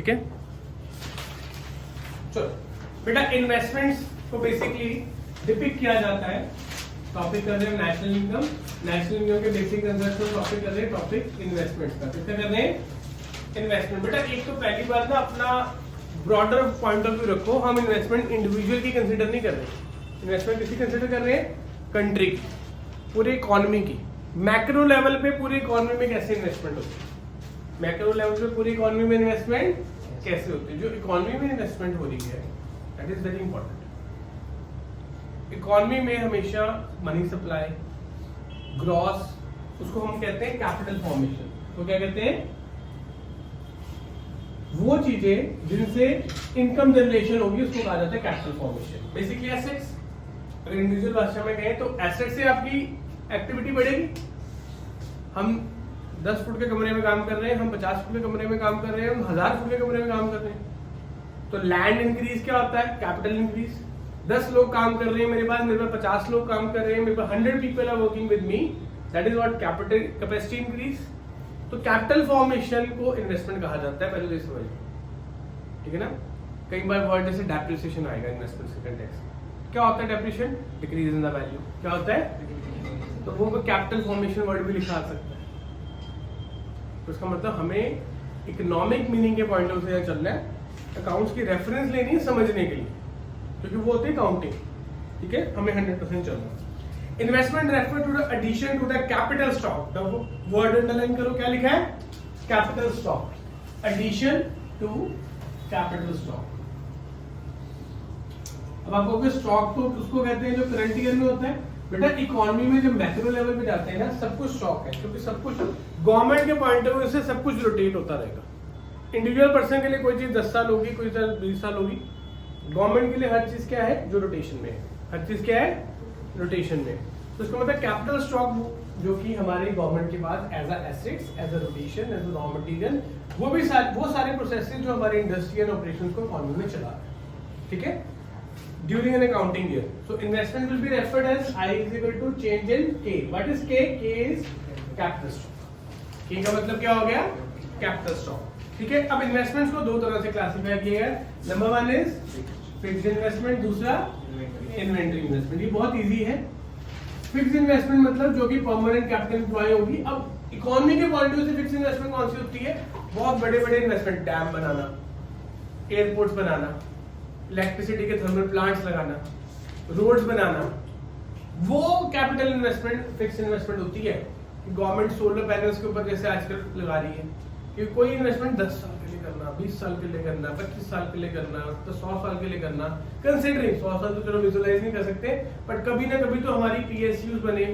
ठीक है। चलो बेटा, इन्वेस्टमेंट्स को बेसिकली डिपिक्ट किया जाता है। टॉपिक कर रहे हैं नेशनल इनकम, नेशनल इनकम के बेसिक कंसेप्ट को टॉपिक कर रहे हैं, टॉपिक इन्वेस्टमेंट्स का। किसका कर रहे हैं? इन्वेस्टमेंट। बेटा एक तो पहली बात ना अपना ब्रॉडर पॉइंट ऑफ व्यू रखो, हम इन्वेस्टमेंट इंडिविजुअल की कंसीडर नहीं कर रहे। इन्वेस्टमेंट किसी कंसीडर कर रहे हैं? कंट्री की, पूरी इकोनॉमी की। मैक्रो लेवल पे पूरी इकोनॉमी में कैसे इन्वेस्टमेंट होती है, मैक्रो लेवल पे पूरी इकोनॉमी में इन्वेस्टमेंट कैसे होती है। जो इकोनॉमी में इन्वेस्टमेंट हो रही है that is very important. Economy में हमेशा मनी सप्लाई, ग्रॉस, उसको हम कहते हैं कैपिटल फॉर्मेशन। तो क्या कहते हैं? वो चीजें जिनसे इनकम जनरेशन होगी उसको कहा जाता है कैपिटल फॉर्मेशन। बेसिकली एसेट्स, अगर इंडिविजुअल भाषा में कहें तो एसेट से आपकी एक्टिविटी बढ़ेगी। हम 10 फुट के कमरे में काम कर रहे हैं, हम 50 फुट के कमरे में काम कर रहे हैं, हम 1000 फुट के कमरे में काम कर रहे हैं, तो लैंड इंक्रीज क्या होता है? Capital increase. 10 लोग काम कर रहे हैं मेरे पास 50 लोग काम कर रहे हैं, मेरे पास 100 people are working with me, that is what capital capacity increase. तो कैपिटल फॉर्मेशन को इन्वेस्टमेंट कहा जाता है, पहले तो ये समझ लो, ठीक है ना। कई बार वर्ड जैसे डेप्रिसिएशन आएगा इन्वेस्टमेंट से कंटेक्स्ट। क्या होता है depreciation? Decrease in the value. क्या होता है? तो वो कैपिटल फॉर्मेशन वर्ड भी लिखा आ सकता है। तो इसका मतलब हमें इकोनॉमिक मीनिंग के पॉइंट ऑफ व्यू चलना है, अकाउंट्स की रेफरेंस लेनी है समझने के लिए, क्योंकि वो होती है काउंटिंग, ठीक है। हमें 100% चलना है। Investment refer to the addition to the capital stock. Word underline करो, क्या लिखा है? Capital stock, addition to capital stock. अब आपको स्टॉक तो उसको कहते हैं जो करंट ईयर में होता है। बेटा इकोनॉमी में जब मैक्रो लेवल पे जाते हैं ना, सब कुछ स्टॉक है, क्योंकि सब कुछ गवर्नमेंट के पॉइंट ऑफ व्यू से सब कुछ रोटेट होता रहेगा। इंडिविजुअल पर्सन के लिए कोई चीज 10 साल होगी, कोई चीज 20 साल होगी। गवर्नमेंट के लिए हर चीज क्या है? जो रोटेशन में है। हर चीज क्या है? रोटेशन में। तो इसका मतलब कैपिटल स्टॉक जो कि हमारे गवर्नमेंट के पास as a assets, as a rotation, as a raw material, वो सारे प्रोसेसेस जो हमारे इंडस्ट्रियल ऑपरेशंस को इकोनॉमी में चला रहे हैं, ठीक है। During an accounting year, so investment will be referred as I is equal to change in K. What is K? K is capital stock. K का मतलब क्या हो गया? Capital stock. ठीक है। अब इन्वेस्टमेंट्स को दो तरह से क्लासिफाई किया है। नंबर 1 इज फिक्स्ड इन्वेस्टमेंट, दूसरा इन्वेंटरी इन्वेस्टमेंट। ये बहुत इजी है। फिक्स्ड इन्वेस्टमेंट मतलब जो कि परमानेंट कैपिटल एम्प्लॉय होगी। अब इकोनॉमी के पॉइंट ऑफ व्यू से फिक्स्ड इन्वेस्टमेंट कौन सी होती है? बहुत बड़े बड़े इन्वेस्टमेंट, डैम बनाना, एयरपोर्ट्स बनाना, इलेक्ट्रिसिटी के थर्मल प्लांट्स लगाना, रोड्स बनाना, वो कैपिटल इन्वेस्टमेंट फिक्स इन्वेस्टमेंट होती है। गवर्नमेंट सोलर पैनल्स के ऊपर जैसे आजकल लगा रही है कि कोई इन्वेस्टमेंट 10 साल के लिए करना, 20 साल के लिए करना, 25 साल के लिए करना, तो 100 साल के लिए करना, कंसिडरिंग 100 साल तो चलो विजुअलाइज नहीं कर सकते, बट कभी ना कभी तो हमारी PSUs बने,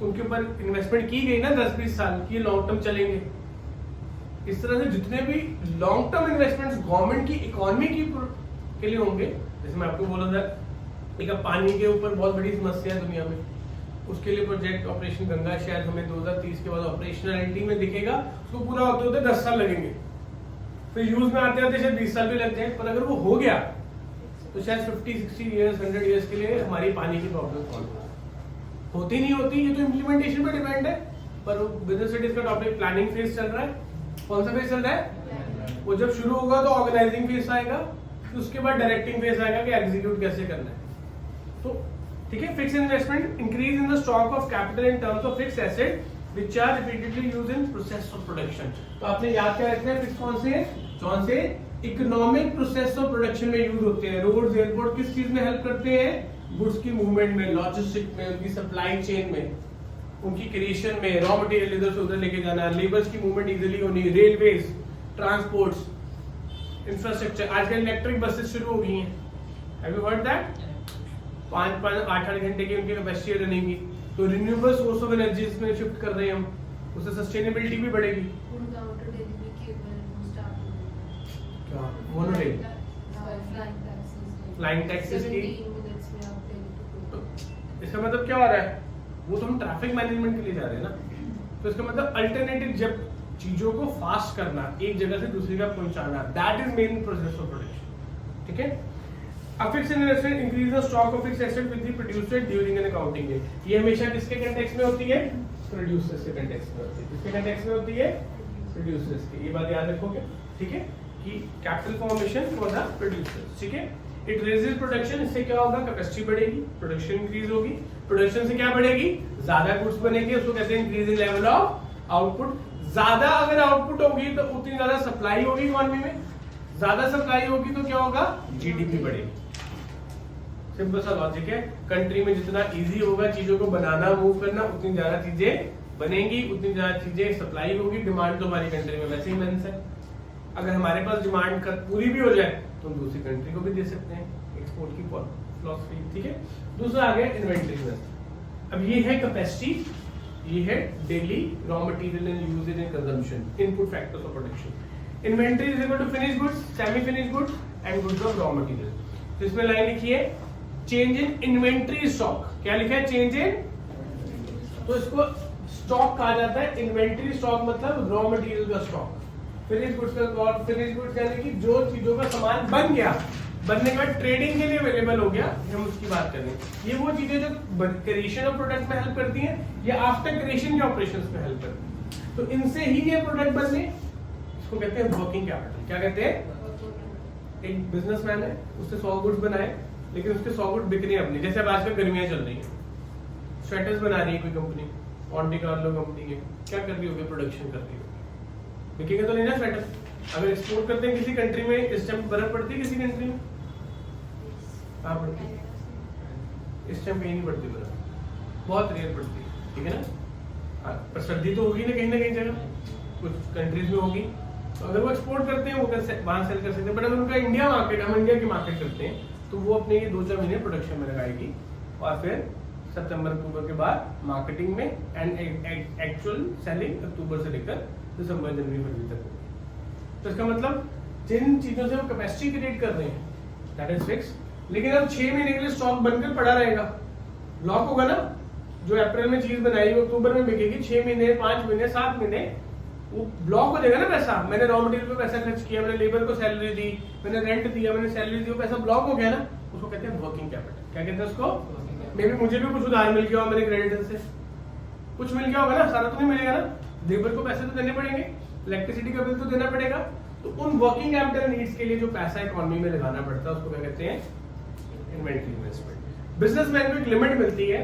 उनके ऊपर इन्वेस्टमेंट की गई ना 10-20 साल की, लॉन्ग टर्म चलेंगे। इस तरह से जितने भी लॉन्ग टर्म इन्वेस्टमेंट्स गवर्नमेंट की इकोनॉमी की के लिए होंगे, जैसे मैं आपको बोला था एक पानी के ऊपर बहुत बड़ी समस्या है दुनिया में, उसके लिए प्रोजेक्ट ऑपरेशन गंगा शायद हमें 2030 के बाद ऑपरेशनलिटी में दिखेगा, उसको पूरा होते होते 10 साल लगेंगे, फिर यूज में आते आते शायद 20 साल भी लग जाए, पर अगर वो हो गया तो शायद 50-60 ईयर्स 100 ईयर्स के लिए हमारी पानी की प्रॉब्लम सॉल्व होती नहीं होती। ये तो इम्प्लीमेंटेशन पे डिपेंड है। पर बिजनेस स्टडीज का टॉपिक प्लानिंग फेज चल रहा है। कौन सा फेज चल रहा है? वो जब शुरू होगा तो ऑर्गेनाइजिंग फेज आएगा, उसके बाद डायरेक्टिंग फेज आएगा कि एग्जीक्यूट कैसे करना है। तो ठीक है। Fixed investment increase in the stock of capital in terms of fixed asset which are repeatedly used in process of production. तो आपने याद क्या रखना है? फिक्स कौन से इकोनॉमिक प्रोसेस ऑफ प्रोडक्शन में यूज होते हैं। रोड्स, एयरपोर्ट किस चीज में हेल्प करते हैं? गुड्स की मूवमेंट में, लॉजिस्टिक में, उनकी सप्लाई चेन में, उनकी क्रिएशन में, रॉ मटेरियल इधर से उधर लेके जाना, लेबर्स की मूवमेंट इजीली होनी, रेलवेज, ट्रांसपोर्ट्स, इंफ्रास्ट्रक्चर। आजकल इलेक्ट्रिक बसेस शुरू हो गई हैं, हैव यू हर्ड दैट? 5-8 घंटे की उनकी कैपेसिटी रनिंग की, तो रिन्यूएबल सोर्स ऑफ एनर्जी में शिफ्ट कर रहे हैं हम, उससे सस्टेनेबिलिटी भी बढ़ेगी। क्या मोनोरेल, फ्लाइंग टैक्सीज की, तो इसका मतलब क्या हो रहा है? वो तो हम ट्रैफिक मैनेजमेंट के लिए जा रहे हैं ना, तो इसका मतलब अल्टरनेटिव जब चीजों को फास्ट करना, एक जगह से दूसरी जगह पहुंचाना, that is main process of production, ठीक है। A fixed investment increase the stock of fixed asset with the producer during an accounting year. ये हमेशा किसके कंटेक्स्ट में होती है? प्रोड्यूसर्स के कंटेक्स्ट में होती है। किसके कंटेक्स्ट में होती है? प्रोड्यूसर्स के। ये बात याद रखोगे, ठीक है। कि capital formation for the producer, ठीक है। इट रेजेस प्रोडक्शन, इससे क्या होगा, कैपेसिटी बढ़ेगी, प्रोडक्शन इंक्रीज होगी, प्रोडक्शन से क्या बढ़ेगी, ज्यादा गुड्स बनेगी, उसको कहते हैं increase in level of output. ज्यादा अगर आउटपुट होगी तो उतनी ज्यादा सप्लाई होगी इकोनॉमी में, ज्यादा सप्लाई होगी तो क्या होगा, जीडीपी बढ़ेगी। सिंपल सा लॉजिक है। कंट्री में जितना इजी होगा चीजों को बनाना, मूव करना, उतनी ज्यादा चीजें बनेंगी, उतनी ज्यादा चीजें सप्लाई होगी। डिमांड तो हमारी कंट्री में वैसे ही मेंस है, अगर हमारे पास डिमांड पूरी भी हो जाए तो हम दूसरी कंट्री को भी दे सकते हैं, एक्सपोर्ट की फिलॉसफी, ठीक है। दूसरा आ गया इन्वेंटरी इन्वेस्टमेंट। अब ये है कैपेसिटी, ये है daily raw material and uses and consumption, input factors of production. Inventory is equal to finish goods, semi finish goods and goods of raw material. तो इसमें लाइन लिखी है चेंज इन इन्वेंटरी स्टॉक। क्या लिखा है, change in, तो इसको stock कहा जाता है। इन्वेंटरी स्टॉक मतलब रॉ मटेरियल का स्टॉक। फिनिश गुड्स का, फिनिश गुड्स यानी कि जो चीजों का सामान बन गया, बनने के बाद ट्रेडिंग के लिए अवेलेबल हो गया, हम उसकी बात करें। ये वो चीजें जो क्रिएशन ऑफ प्रोडक्ट में हेल्प करती हैं या आफ्टर क्रिएशन के ऑपरेशंस में हेल्प करती हैं, तो इनसे ही ये प्रोडक्ट बनने, इसको कहते हैं वर्किंग कैपिटल। क्या कहते हैं, एक बिजनेसमैन है, उसने 100 गुड्स बनाए, लेकिन उसके 100 गुड्स बिक रही है अपनी, जैसे अब आजकल गर्मियां चल रही है, स्वेटर्स बना रही है कोई कंपनी, ऑन्टी कार्लो कंपनी के, क्या कर रही होगी, प्रोडक्शन कर रही होगी, बिकेगा तो नहीं ना स्वेटर। अगर एक्सपोर्ट करते हैं किसी कंट्री में, इस टाइम बर्फ पड़ती है किसी कंट्री में, कहाँ पड़ती है, इस टाइम कहीं नहीं पड़ती बर्फ, बहुत रेयर पड़ती है, ठीक है ना। पर सर्दी तो होगी ना कहीं जगह, कुछ कंट्रीज में होगी, तो अगर वो एक्सपोर्ट करते हैं वो वहां सेल कर सकते हैं। बट अगर उनका इंडिया मार्केट, हम इंडिया की मार्केट करते हैं, तो वो अपने ये 2-4 महीने प्रोडक्शन में लगाएगी और फिर सितंबर अक्टूबर के बाद मार्केटिंग में एंड एक्चुअल सेलिंग अक्टूबर से लेकर दिसंबर जनवरी फरवरी तक होगी। तो इसका मतलब जिन चीजों से वो कैपेसिटी क्रिएट कर रहे हैं दैट इज फिक्स, लेकिन अब 6 महीने के लिए स्टॉक बनकर पड़ा रहेगा, ब्लॉक होगा ना। जो अप्रैल में चीज बनाई वो अक्टूबर में बिकेगी, 6 महीने 5 महीने 7 महीने वो ब्लॉक हो जाएगा ना पैसा। मैंने रॉ मटेरियल पे पैसा खर्च किया, मैंने लेबर को सैलरी दी, मैंने रेंट दिया, मैंने सैलरी दी, वो पैसा ब्लॉक हो गया ना, उसको कहते हैं वर्किंग कैपिटल। क्या कहते हैं उसको, मे बी मुझे भी कुछ उधार मिल गया हो मेरे क्रेडिटर से, कुछ मिल गया होगा ना, सारा तो नहीं मिलेगा ना, लेबर को पैसे तो देने पड़ेंगे, इलेक्ट्रिसिटी का बिल तो देना पड़ेगा। तो उन वर्किंग कैपिटल नीड्स के लिए जो पैसा इकोनॉमी में लगाना पड़ता है उसको क्या कहते हैं, इन्वेंटरी इन्वेस्टमेंट। बिजनेसमैन को एक लिमिट मिलती है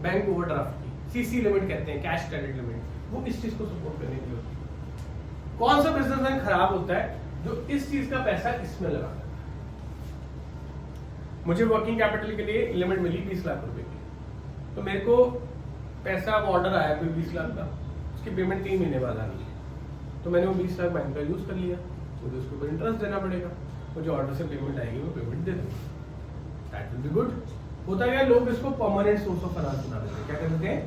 बैंक ओवरड्राफ्ट की, सीसी लिमिट कहते हैं, कैश क्रेडिट लिमिट, वो इस चीज को सपोर्ट करने की होती है। कौन सा बिजनेसमैन खराब होता है, जो इस चीज का पैसा इसमें लगाता है। मुझे वर्किंग कैपिटल के लिए लिमिट मिली 20 लाख रुपए की, तो मेरे को पैसा ऑर्डर आया कोई 20 लाख का, उसकी पेमेंट 3 महीने बाद आ रही है, तो मैंने वो 20 लाख बैंक का यूज कर लिया, मुझे उसके ऊपर इंटरेस्ट देना पड़ेगा, मुझे ऑर्डर से पेमेंट आएगी वो पेमेंट दे दूंगा, दैट विल बी गुड। होता है लोग इसको परमानेंट सोर्स ऑफ फाइनेंस बना देते हैं, क्या कहते हैं,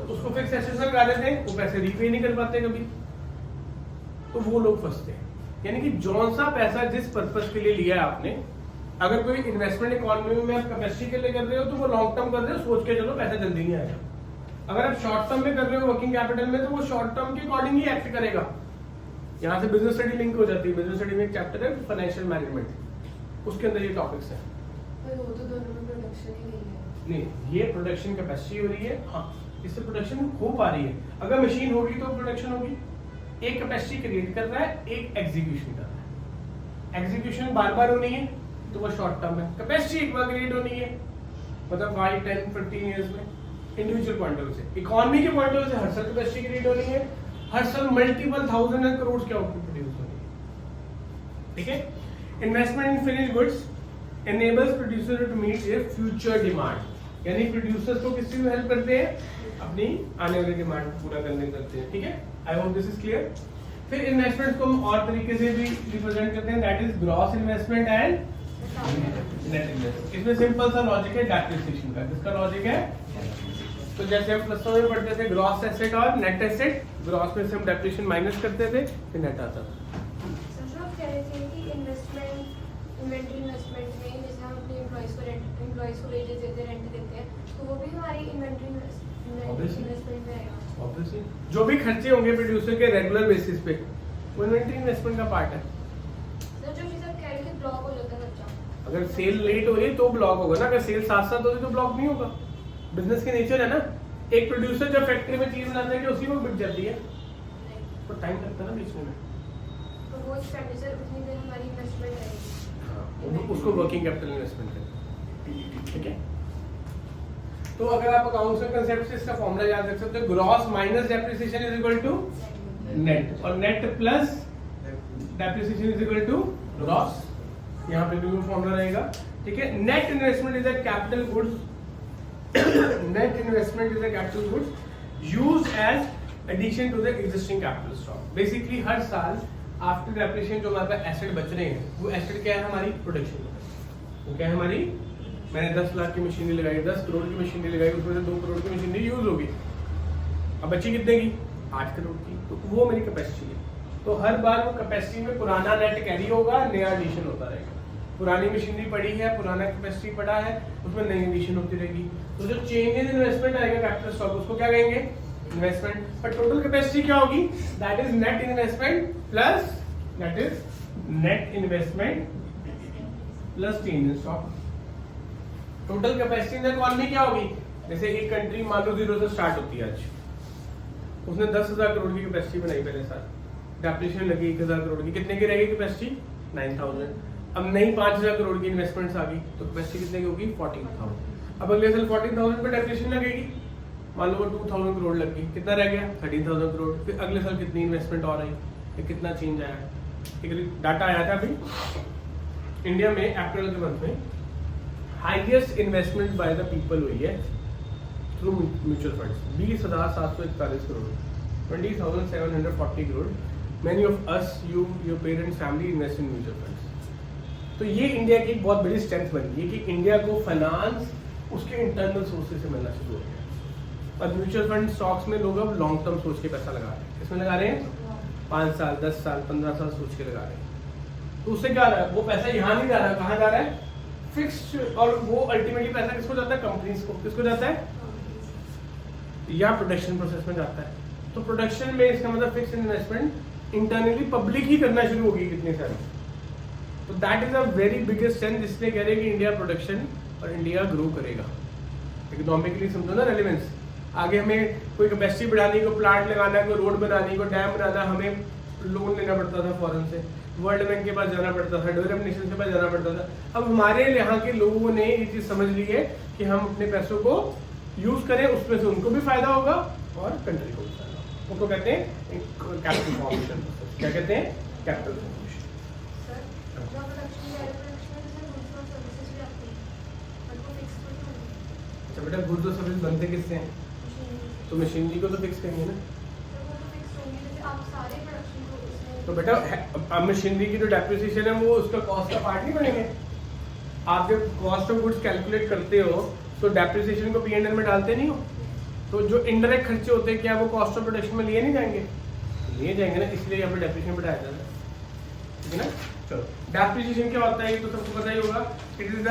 उसको फिक्स एसेट्स में लगा देते हैं, वो पैसे रीपे नहीं कर पाते कभी, तो वो लोग फंसते हैं। यानी कि जौन सा पैसा जिस पर्पस के लिए लिया है आपने, अगर कोई इन्वेस्टमेंट इकोनॉमी में आप कैपेसिटी के लिए कर रहे हो तो वो लॉन्ग टर्म कर रहे हो, सोच के चलो पैसा जल्दी नहीं आएगा। अगर आप शॉर्ट टर्म में कर रहे हो वर्किंग कैपिटल में, तो वो शॉर्ट टर्म के अकॉर्डिंग ही एक्ट करेगा। यहाँ से बिजनेस स्टडी लिंक हो जाती है, बिजनेस स्टडी में एक चैप्टर है फाइनेंशियल मैनेजमेंट, उसके अंदर ये टॉपिक्स हैं। वो तो दोनों में प्रोडक्शन ही नहीं है। नहीं, ये प्रोडक्शन कैपेसिटी हो रही है, हाँ इससे प्रोडक्शन हो पा रही है। अगर मशीन होगी तो प्रोडक्शन होगी। एक कैपेसिटी क्रिएट कर रहा है, एक एग्जीक्यूशन कर रहा है। एग्जीक्यूशन बार बार होनी है तो वो शॉर्ट टर्म है, कैपेसिटी एक बार क्रिएट होनी है, मतलब 5, 10, 15 ईयर्स में। इंडिविजुअल पॉइंट ऑफ व्यू से, इकोनॉमी के पॉइंट ऑफ व्यू से हर साल कैपेसिटी क्रिएट होनी है, हर साल मल्टीपल थाउजेंड एंड करोड़ के आउटपुट प्रोड्यूस होनी है, ठीक है। Investment in finish goods enables producer to meet their future demand, यानी प्रोड्यूसर्स को किस चीज में हेल्प करते हैं, अपनी आने वाली डिमांड पूरा करने में करते हैं, ठीक है। I hope this is clear. फिर इन्वेस्टमेंट को हम और तरीके से भी रिप्रेजेंट करते हैं, that is gross investment and net investment. इसमें सिंपल सा लॉजिक है डेप्रिसिएशन का। किसका लॉजिक है, तो जैसे हम प्लस में पढ़ते थे ग्रॉस एसेट और नेट एसेट, ग्रॉस में से हम डेप्रिसिएशन माइनस करते थे, फिर नेट आता था। इन्वेंटरी इन्वेस्टमेंट में जैसे हम अपने एम्प्लॉइज को वेजेस देते हैं, रेंट देते हैं, तो वो भी हमारी इन्वेंटरी इन्वेस्टमेंट में आएगा। ऑब्वियसली जो भी खर्चे होंगे प्रोड्यूसर के रेगुलर बेसिस पे, वो इन्वेंटरी इन्वेस्टमेंट का पार्ट है। तो जो चीज़ आप कह रहे थे ब्लॉक हो जाता है खर्चा, अगर सेल लेट हो रही है तो ब्लॉक होगा ना, अगर सेल साथ साथ हो रही है तो ब्लॉक नहीं होगा। बिजनेस के नेचर है ना, एक प्रोड्यूसर जब फैक्ट्री में चीज बनाता है कि उसी को बिक जाती है, तो टाइम लगता है ना बेचने में। तो वो एक्सपेंडिचर उतनी देर हमारी इन्वेस्टमेंट रहेगी। हाँ, उसको वर्किंग कैपिटल इन्वेस्टमेंट है, ठीक है। तो अगर आप अकाउंट्स के कंसेप्ट से इसका फॉर्मूला याद रख सकते हो, gross minus depreciation is equal to net, और net plus depreciation is equal to gross. यहाँ पे भी फॉर्मूला रहेगा, ठीक है। Net investment is a capital goods, net investment is a capital goods used as addition to the existing capital stock. Basically हर साल after depreciation जो हमारे पास एसेट बच रहे हैं, वो एसेट क्या है, हमारी प्रोडक्शन। वो क्या है, हमारी, मैंने 10 लाख की मशीनरी लगाई, 10 करोड़ की मशीनरी लगाई, उसमें से 2 करोड़ की मशीनरी यूज होगी, अब बची कितने की, 8 करोड़ की, तो वो मेरी कैपेसिटी है। तो हर बार वो कैपेसिटी में पुराना नेट कैरी होगा, नया एडिशन होता रहेगा। पुरानी मशीनरी पड़ी है, पुराना कैपेसिटी पड़ा है, उसमें नई एडिशन होती रहेगी। तो जो चेंज इन इन्वेस्टमेंट आएगा कैपिटल स्टॉक, उसको क्या कहेंगे, इन्वेस्टमेंट। पर टोटल कैपेसिटी क्या होगी, that is net investment plus, that is net investment plus change in stock. Total capacity in the economy क्या होगी, जैसे एक कंट्री मान लो 0 से स्टार्ट होती है आज, उसने 10,000 करोड़ की कैपेसिटी बनाई पहले साल, डेप्रिसिएशन लगी 1,000 करोड़ की, कितने की रहेगी कैपेसिटी, 9,000। अब नई 5,000 करोड़ की इन्वेस्टमेंट्स आ गई, तो कैपेसिटी कितने की होगी, 14,000। अब अगले साल 14,000 पे डेप्रिसिएशन लगेगी, मान लो वो 2,000 करोड़ लग गई, कितना रह गया, 13,000 करोड़। फिर अगले साल कितनी इन्वेस्टमेंट और आई, फिर कितना चेंज आया। एक डाटा आया था अभी इंडिया में अप्रैल के मंथ में, highest investment by the people हुई है through mutual funds, 20,741 crore, 20,740 crore. Many of us, you, your parents, family invest in mutual funds. तो ये इंडिया की एक बहुत बड़ी स्ट्रेंथ बन गई है कि इंडिया को फाइनेंस उसके इंटरनल सोर्सेज से मिलना शुरू हो गया। और म्यूचुअल फंड स्टॉक्स में लोग अब लॉन्ग टर्म सोच के पैसा लगा रहे हैं। किसमें लगा रहे हैं, 5 साल 10 साल 15 साल सोच के लगा रहे हैं। तो उससे क्या रहा है, वो पैसा यहाँ नहीं जा रहा, कहाँ जा रहा है, फिक्स्ड। और वो अल्टीमेटली पैसा किसको जाता है, कंपनीज को। किसको जाता है, या प्रोडक्शन प्रोसेस में जाता है। तो प्रोडक्शन में इसका मतलब फिक्स्ड इन्वेस्टमेंट इंटरनली पब्लिक ही करना शुरू होगी कितने साल। तो that is a very biggest strength, जिसने कह रहे कि इंडिया प्रोडक्शन और इंडिया ग्रो करेगा इकोनॉमिकली। समझो ना रेलेवेंस। आगे हमें कोई कैपेसिटी बढ़ानी, को प्लांट लगाना, कोई रोड बनानी, को डैम बनाना, हमें लोन लेना पड़ता था फॉरेन से, वर्ल्ड बैंक के पास जाना पड़ता था, डेवलप्ड नेशन के पास जाना पड़ता था। अब हमारे यहाँ के लोगों ने ये चीज समझ ली है कि हम अपने पैसों को यूज करें, उसमें से उनको भी फायदा होगा और कंट्री को भी फायदा होगा। उनको कहते हैं कैपिटल फॉर्मेशन। क्या कहते हैं, कैपिटल फॉर्मेशन। अच्छा बेटा, गुड्स और सर्विस बनते किससे हैं, तो मशीनरी को तो फिक्स करेंगे ना। तो बेटा अब मशीनरी की जो डेप्रिसिएशन है वो उसका कॉस्ट का पार्ट नहीं बनेंगे। आप जब कॉस्ट ऑफ गुड्स कैलकुलेट करते हो तो डेप्रिसिएशन को P&L में डालते नहीं हो, तो जो इनडायरेक्ट खर्चे होते हैं क्या वो कॉस्ट ऑफ प्रोडक्शन में लिए नहीं जाएंगे, लिए जाएंगे ना, इसलिए यहाँ पे डेप्रिसिएशन बढ़ाया जाता है, ठीक है ना। चलो डेप्रिसिएशन क्या होता है ये तो सबको पता ही होगा। इट इज द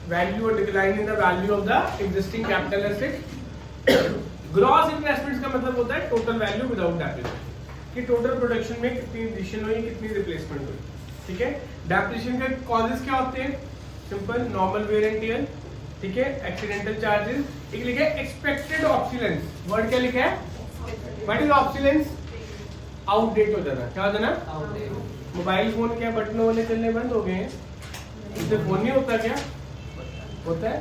वैल्यू और decline in the value of the existing capital asset. Gross investments का मतलब होता है टोटल वैल्यू विदाउट डेप्रिसिएशन, कि टोटल प्रोडक्शन में कितनी एडिशन हुई, कितनी रिप्लेसमेंट हुई, ठीक है। डेप्रिसिएशन के कॉजेस क्या होते हैं, simple, normal wear and tear, ठीक है, एक्सीडेंटल चार्जेस। एक लिखा है एक्सपेक्टेड ऑब्सोलेंस, वर्ड क्या लिखा है, व्हाट इज ऑब्सोलेंस, आउटडेट हो जाना। क्या हो जाना, मोबाइल फोन क्या बटनों वाले चलने बंद हो गए हैं, इससे फोन नहीं होता क्या, होता है,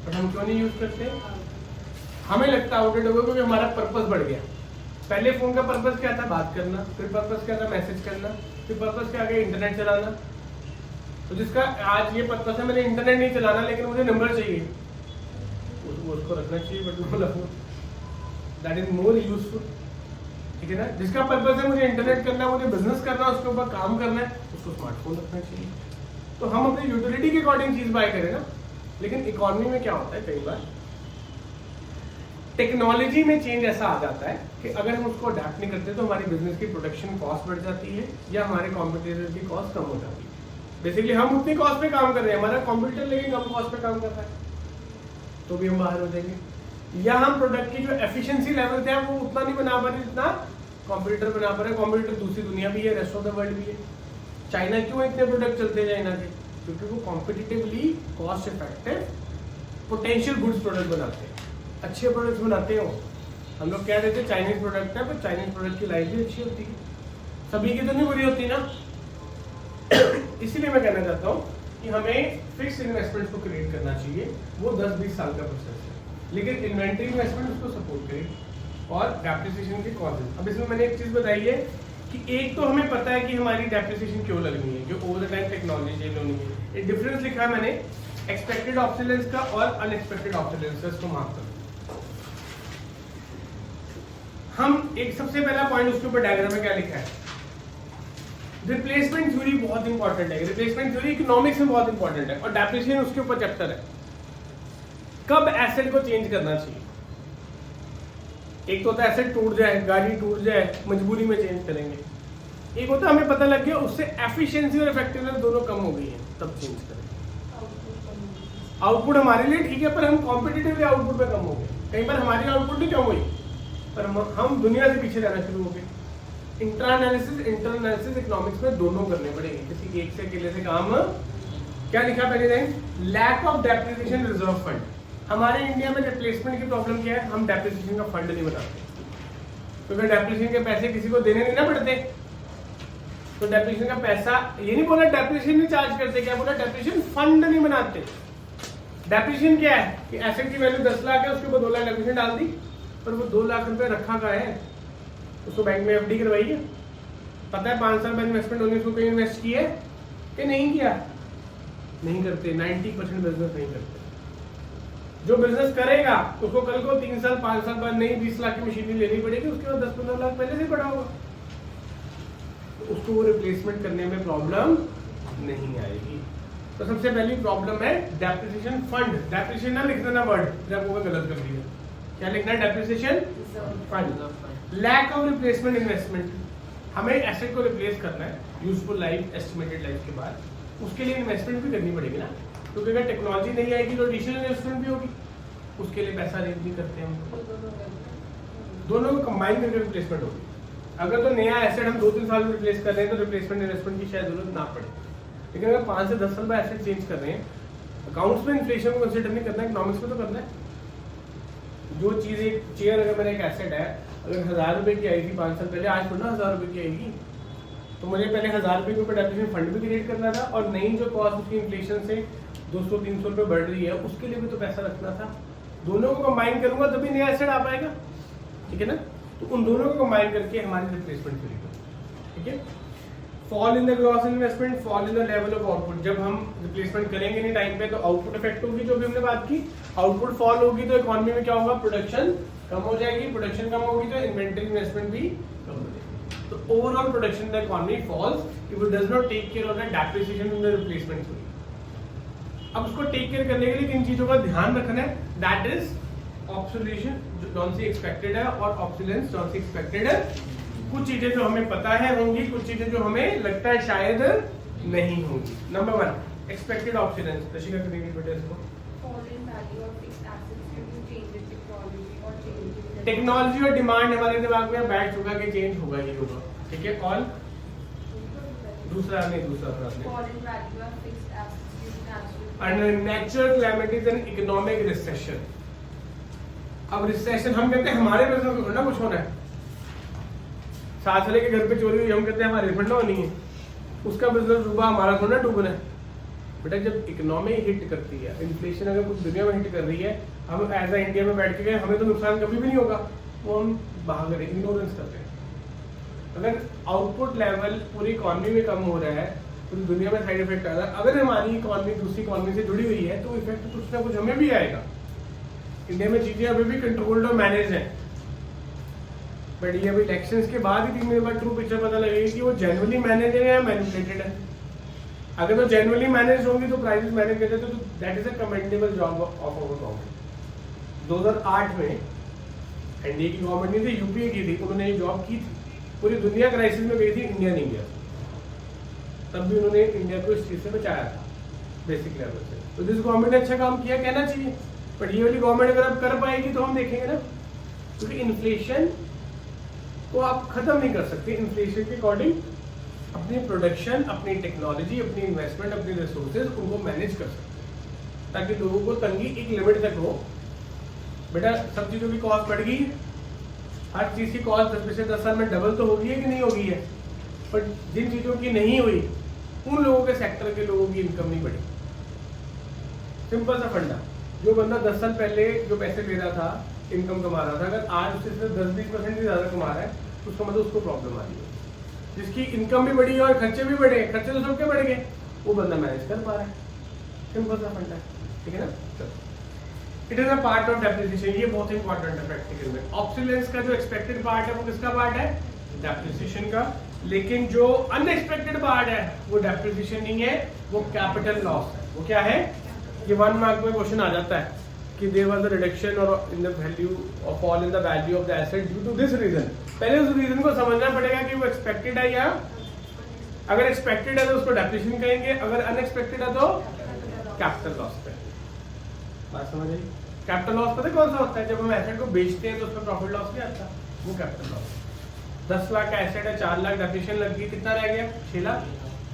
बट हम क्यों नहीं यूज करते, हमें लगता है आउटडेट हो गया क्योंकि हमारा पर्पस बढ़ गया। पहले फोन का पर्पस क्या था, बात करना, फिर पर्पस क्या था, मैसेज करना, फिर पर्पस क्या गया, इंटरनेट चलाना। तो जिसका आज ये पर्पस है, मैंने इंटरनेट नहीं चलाना लेकिन मुझे नंबर चाहिए, उसको रखना चाहिए बटन वाला phone, that is more useful, ठीक है ना। जिसका पर्पस है मुझे इंटरनेट करना है, मुझे बिजनेस करना है, उसके ऊपर काम करना है, उसको स्मार्टफोन रखना चाहिए। तो हम अपनी यूटिलिटी के अकॉर्डिंग चीज बाय करें ना। लेकिन इकोनॉमी में क्या होता है, कई बार टेक्नोलॉजी में चेंज ऐसा आ जाता है कि अगर हम उसको अडेप्ट नहीं करते तो हमारी बिजनेस की प्रोडक्शन कॉस्ट बढ़ जाती है या हमारे कॉम्पिटिटर की कॉस्ट कम हो जाती है। बेसिकली हम उतनी कॉस्ट पे काम कर रहे हैं, हमारा कॉम्पिटिटर लेकिन कम कॉस्ट पे काम कर रहा है, तो भी हम बाहर हो जाएंगे। या हम प्रोडक्ट की जो एफिशिएंसी लेवल थे वो उतना नहीं बना पा रहे जितना कॉम्पिटिटर बना पा रहे। कॉम्पिटिटर दूसरी दुनिया भी है, रेस्ट ऑफ द वर्ल्ड भी है। चाइना क्यों इतने प्रोडक्ट चलते हैं चाइना के, क्योंकि वो competitively cost effective potential goods product बनाते हैं, अच्छे प्रोडक्ट्स बनाते हो। हम लोग कह रहे थे चाइनीज प्रोडक्ट है, पर चाइनीज प्रोडक्ट की लाइफ भी अच्छी होती है, सभी की तो नहीं बुरी होती ना। इसीलिए मैं कहना चाहता हूँ कि हमें फिक्स इन्वेस्टमेंट को क्रिएट करना चाहिए, वो 10-20 साल का प्रोसेस है, लेकिन इन्वेंटरी इन्वेस्टमेंट उसको सपोर्ट करेगी। और डेप्रिसिएशन के कॉजेज, अब इसमें मैंने एक चीज़ बताई है कि एक तो हमें पता है कि हमारी डेप्रिसिएशन क्यों लगनी है, जो over the time technology change होनी है। एक डिफरेंस लिखा है मैंने एक्सपेक्टेड ऑब्सोलेंस का और अनएक्सपेक्टेड ऑब्सोलेंस का, इसको माफ कर। हम एक सबसे पहला पॉइंट उसके ऊपर डायग्राम में क्या लिखा है, रिप्लेसमेंट थ्योरी बहुत इंपॉर्टेंट है। रिप्लेसमेंट थ्योरी इकोनॉमिक्स में बहुत इंपॉर्टेंट है और डेप्रिसिएशन उसके ऊपर चैप्टर है। कब एसेट को चेंज करना चाहिए, एक तो होता है एसेट टूट जाए, गाड़ी टूट जाए, मजबूरी में चेंज करेंगे। एक होता है हमें पता लग गया उससे एफिशिएंसी और इफेक्टिवनेस दोनों कम हो गई है, तब चेंज करेंगे। आउटपुट हमारे लिए ठीक है पर हम कॉम्पिटिटिवली आउटपुट पे कम हो गए, कई बार हमारी आउटपुट नहीं कम हुई पर हम दुनिया से पीछे जाना शुरू हो गए। इंटर एनालिसिस इकोनॉमिक्स में दोनों करने पड़ेंगे, किसी एक से अकेले से काम। क्या लिखा पहले line, lack of depreciation reserve fund. हमारे इंडिया में रिप्लेसमेंट की प्रॉब्लम क्या है, हम डेप्रिसिएशन का फंड नहीं बनाते, क्योंकि डेप्रिसिएशन के पैसे किसी को देने नहीं ना पड़ते। तो डेप्रिसिएशन का पैसा, ये नहीं बोला डेप्रिसिएशन नहीं चार्ज करते, क्या बोला डेप्रिसिएशन फंड नहीं बनाते। डेप्रिसिएशन क्या है कि एसेट की वैल्यू 10 लाख है, उसके ऊपर 2 लाख डेप्रिसिएशन डाल दी, पर वो 2 लाख रुपए रखा कहाँ है, उसको बैंक में एफडी करवाई है, पता है 5 साल में इन्वेस्टमेंट होने, उसको कहीं इन्वेस्ट किया है कि नहीं किया, नहीं करते। 90% बिजनेस नहीं करते। जो बिजनेस करेगा उसको कल को 3 साल 5 साल बाद नई 20 लाख की मशीनरी लेनी पड़ेगी, उसके बाद 10-15 लाख पहले से पड़ा होगा, तो उसको वो रिप्लेसमेंट करने में प्रॉब्लम नहीं आएगी। तो सबसे पहली प्रॉब्लम है डेप्रिसिएशन फंड। डेप्रिसिएशन ना लिख देना वर्ड, जब वो गलत कर दिया, क्या लिखना है, depreciation fund. Lack of replacement investment, हमें एसेट को रिप्लेस करना है यूजफुल लाइफ, एस्टिमेटेड लाइफ के बाद, उसके लिए इन्वेस्टमेंट भी करनी पड़ेगी ना, क्योंकि अगर टेक्नोलॉजी नहीं आएगी तो एडिशनल इन्वेस्टमेंट भी होगी, उसके लिए पैसा अरेंज नहीं करते हम, दोनों को कंबाइन करके रिप्लेसमेंट होगी। अगर तो नया एसेट हम 2-3 साल में रिप्लेस कर रहे हैं तो रिप्लेसमेंट इन्वेस्टमेंट की शायद जरूरत ना पड़े, लेकिन अगर 5 से 10 साल में एसेट चेंज कर रहे हैं, अकाउंट्स में इन्फ्लेशन को कंसिडर नहीं करना है, इकोनॉमिक्स में तो करना है। जो चीज़, एक चेयर अगर मेरा एक एसेट है, अगर 1000 रुपए की आई थी 5 साल पहले, आज थोड़ा 1000 रुपए की आएगी, तो मुझे पहले 1000 रुपए के ऊपर डेप्रिसिएशन फंड भी क्रिएट करना था, और नई जो कॉस्ट उसकी इन्फ्लेशन से 200-300 रुपए बढ़ रही है, उसके लिए भी तो पैसा रखना था। दोनों को कंबाइन करूंगा तभी नया एसेट आ पाएगा, ठीक है ना। तो उन दोनों को कंबाइन करके हमारी रिप्लेसमेंट करेंगे, ठीक है। Fall in the gross investment, fall in the level of output. जब हम रिप्लेसमेंट करेंगे नहीं टाइम पे तो आउटपुट इफेक्ट होगी, जो भी हमने बात की। आउटपुट फॉल होगी तो इकोनॉमी में क्या होगा, प्रोडक्शन कम हो जाएगी, प्रोडक्शन कम होगी तो इन्वेंटरी इन्वेस्टमेंट भी कम हो जाएगी। तो overall production in the economy falls if it does not take care of the depreciation in the replacement theory. अब उसको टेक केयर करने के लिए किन चीजों का ध्यान रखना है, दैट इज ऑब्सोल्यूशन जो जौन सी एक्सपेक्टेड है, और ऑब्सोलेंस जौन सी एक्सपेक्टेड है। कुछ चीजें जो हमें पता है होंगी, कुछ चीजें जो हमें लगता है शायद नहीं होंगी। Number 1 expected obsolescence. रशिका करेंगे बेटा इसको। टेक्नोलॉजी और डिमांड हमारे दिमाग में बैठ चुका कि चेंज होगा ही होगा, ठीक है। और दूसरा natural calamities and economic recession. अब रिसेशन हम कहते हैं हमारे बिजनेस में थोड़ा कुछ होना है, साथ वाले के घर पे चोरी हुई, हम कहते हैं हमारे रिफंड होनी है, उसका बिजनेस डूबा, हमारा थोड़ा डूबना है। बेटा जब इकोनॉमी हिट करती है, इन्फ्लेशन अगर कुछ दुनिया में हिट कर रही है, हम एज ए इंडिया में बैठ के गए, हमें तो नुकसान कभी भी नहीं होगा, वो हम भाग रहे, इग्नोरेंस करते हैं। अगर आउटपुट लेवल पूरी इकोनॉमी में कम हो रहा है, पूरी दुनिया में साइड इफेक्ट आ रहा है, अगर हमारी इकोनॉमी दूसरी इकोनॉमी से जुड़ी हुई है तो इफेक्ट कुछ ना कुछ हमें भी आएगा। इंडिया में चीजें अभी भी कंट्रोल्ड और मैनेज है, बट ये अभी इलेक्शंस के बाद ही 3 महीने बाद ट्रू पिक्चर पता लगेगी कि वो जेन्युइनली मैनेज है या मैनिपुलेटेड है। अगर वो जेन्युइनली मैनेज होंगी तो प्राइसेस मैनेज करते तो that is a commendable job of our government. 2008 में एनडीए की गवर्नमेंट नहीं थी, यूपीए की थी, उन्होंने ये जॉब की थी, पूरी दुनिया क्राइसिस में गई थी, इंडिया नहीं गया, तब भी उन्होंने इंडिया को इस चीज से बचाया था बेसिक लेवल से। तो जिस गवर्नमेंट ने अच्छा काम किया कहना चाहिए, बट ये वाली गवर्नमेंट अगर अब कर पाएगी तो हम देखेंगे ना, क्योंकि इन्फ्लेशन को आप खत्म नहीं कर सकते। इन्फ्लेशन के अकॉर्डिंग अपनी प्रोडक्शन, अपनी टेक्नोलॉजी, अपनी इन्वेस्टमेंट, अपनी रिसोर्सेज उनको मैनेज कर सकते हैं, ताकि लोगों को तंगी एक लिमिट तक हो। बेटा सब चीज़ों की कॉस्ट बढ़ गई, हर चीज़ की कॉस्ट 10 से 10 साल में डबल तो होगी है कि नहीं होगी है, बट जिन चीज़ों की नहीं हुई उन लोगों के सेक्टर के लोगों की इनकम नहीं बढ़ी। सिंपल सा फंडा, जो बंदा 10 साल पहले जो पैसे ले रहा था, इनकम कमा रहा था, अगर आज उससे सिर्फ 10-20% ही ज्यादा कमा रहा है तो उसका मतलब उसको प्रॉब्लम आ रही है। जिसकी इनकम भी बढ़ी और खर्चे भी बढ़े, खर्चे तो सबके बढ़ गए, वो बंदा मैनेज कर पा रहा है। सिंपल सा फंडा है, ठीक है ना। It is a part of depreciation, ये बहुत इंपॉर्टेंट है प्रैक्टिकल में। ऑब्सोलेंस का जो एक्सपेक्टेड पार्ट है वो किसका पार्ट है? डेप्रिसिएशन का। लेकिन जो अनएक्सपेक्टेड पार्ट है वो डेप्रिसिएशन नहीं है, वो कैपिटल लॉस है। वो क्या है? ये 1 मार्क में क्वेश्चन आ जाता है कि देयर वाज अ रिडक्शन और इन द वैल्यू और fall in the value of the asset due to this reason. पहले उस रीजन को समझना पड़ेगा कि वो एक्सपेक्टेड है या, अगर एक्सपेक्टेड है तो उसको डेप्रिसिएशन कहेंगे, अगर अनएक्सपेक्टेड है तो कैपिटल लॉस पे। बात समझ आई? कैपिटल लॉस पता है कौन सा होता है? जब हम एसेट को बेचते हैं तो उसमें प्रॉफिट लॉस नहीं आता, वो कैपिटल लॉस। 10 लाख का एसेट है, 4 लाख डेप्रिसिएशन लग गई, कितना रह गया? 6 लाख।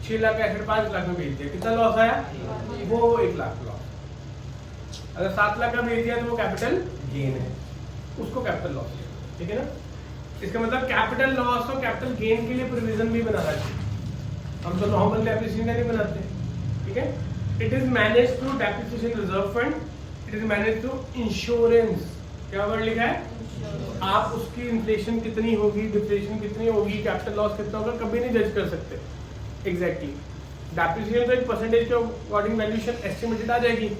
6 लाख का एसेट 5 लाख में बेच दिया, कितना लॉस आया? वो 1 लाख लॉस। अगर 7 लाख का बेच दिया तो वो कैपिटल गेन है, उसको कैपिटल लॉस है, ठीक है ना। इसका मतलब कैपिटल लॉस और कैपिटल गेन के लिए प्रोविजन भी बनाना चाहिए। हम तो नॉर्मल डेप्रिसिएशन नहीं बनाते, ठीक है। It is manage through depreciation reserve fund, it is manage through insurance. क्या वर्ड लिखा है? आप उसकी इन्फ्लेशन कितनी होगी, डिप्रेशन कितनी होगी, कैपिटल लॉस कितना होगा, कभी नहीं जज कर सकते एग्जैक्टली। डेप्रिसिएशन तो एक परसेंटेज के अकॉर्डिंग वैल्यूएशन एस्टिमेटेड आ जाएगी।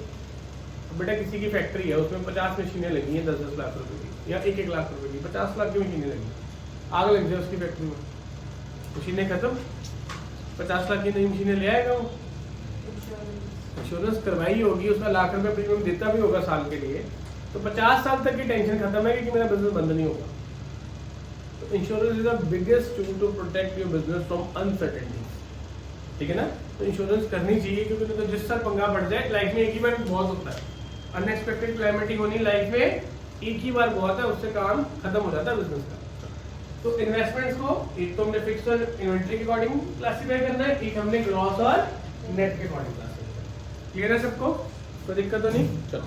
बेटा किसी की फैक्ट्री है, उसमें 50 मशीनें लगी हैं 10-10 लाख रुपए की या 1-1 लाख रुपए की, 50 लाख की मशीनें लगी, आग लग जाए उसकी फैक्ट्री में, मशीनें खत्म, 50 लाख की नई मशीनें ले आएगा वो। इंश्योरेंस करवाई होगी, उसमें लाख रुपए प्रीमियम देता भी होगा साल के लिए, तो 50 साल तक की टेंशन खत्म है कि मेरा बिजनेस बंद नहीं होगा। तो insurance is the biggest tool to protect your business from uncertainty, ठीक है ना। तो इंश्योरेंस करनी चाहिए, क्योंकि तो जिस साल पंगा बढ़ जाए, लाइफ में एक ही बार बहुत होता है, अनएक्सपेक्टेड क्लैमिटी होनी लाइफ में एक ही बार बहुत है, उससे काम खत्म हो जाता है बिजनेस का। तो इन्वेस्टमेंट्स को एक तो हमने फिक्स्ड और इन्वेंटरी के अकॉर्डिंग क्लासिफाई करना है, एक हमने ग्रॉस और नेट के अकॉर्डिंग क्लासिफाई करना है। क्लियर है सबको? कोई दिक्कत तो नहीं? चलो